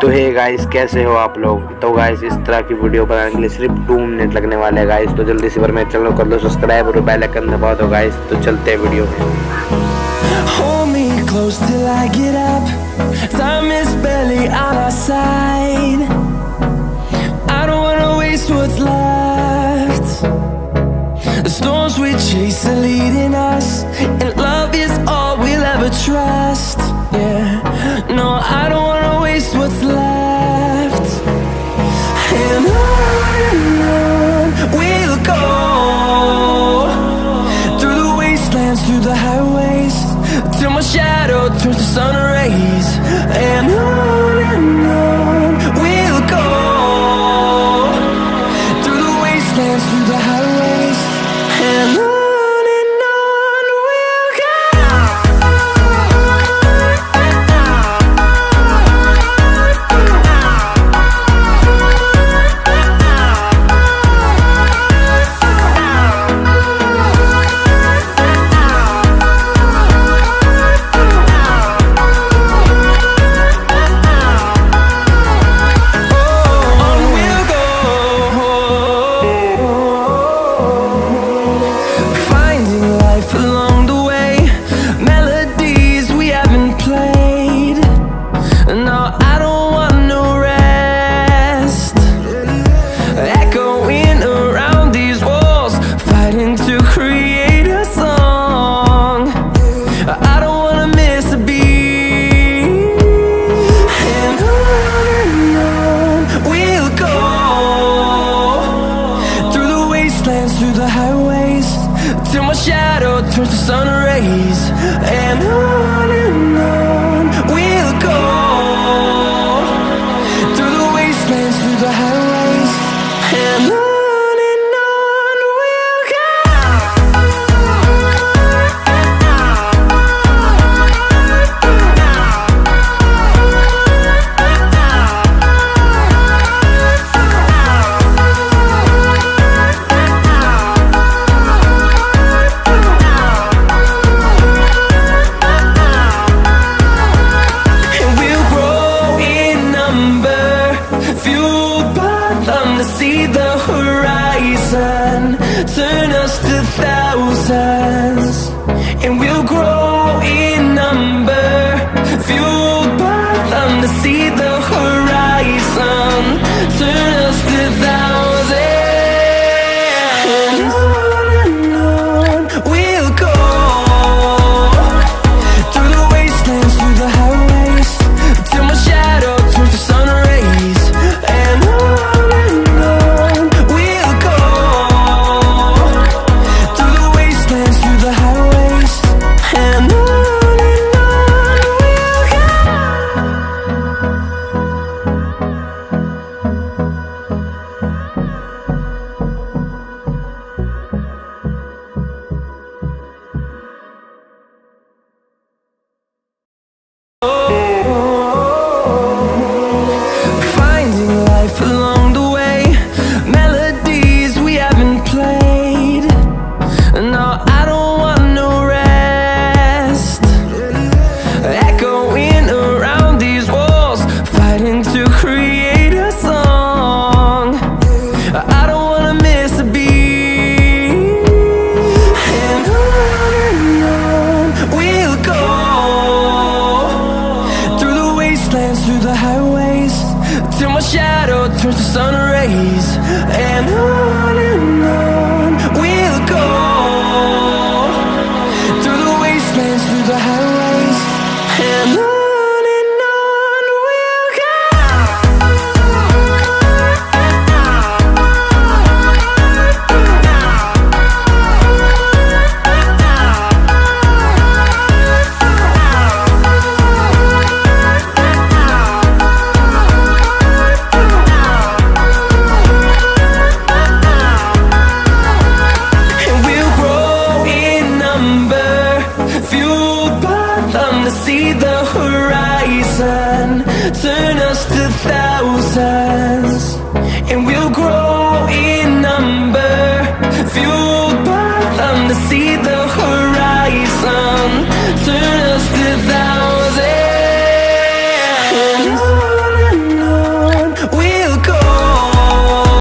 तो hey guys, कैसे हो आप लोग। तो गाइस इस तरह की वीडियो बनाने के लिए सिर्फ 2 मिनट लगने वाले हैं गाइस। तो जल्दी से मेरे चैनल को कर लो सब्सक्राइब और बेल आइकन दबा दो गाइस। तो चलते हैं वीडियो में। Hold me close till I get up. Time is barely on our side. I don't wanna waste what's left. The storms we chase are leading us, and love is all we'll ever trust. Yeah, no, I don't wanna waste what's left. And on we'll go, through the wastelands, through the highways, till my shadow turns to sun rays. And on we'll go, through the wastelands, through the highways, and on we'll go. Through the highways, till my shadow turns to sun rays. And on we'll go, through the wastelands, through the highways, and on we'll go. See the horizon, turn us to thousands.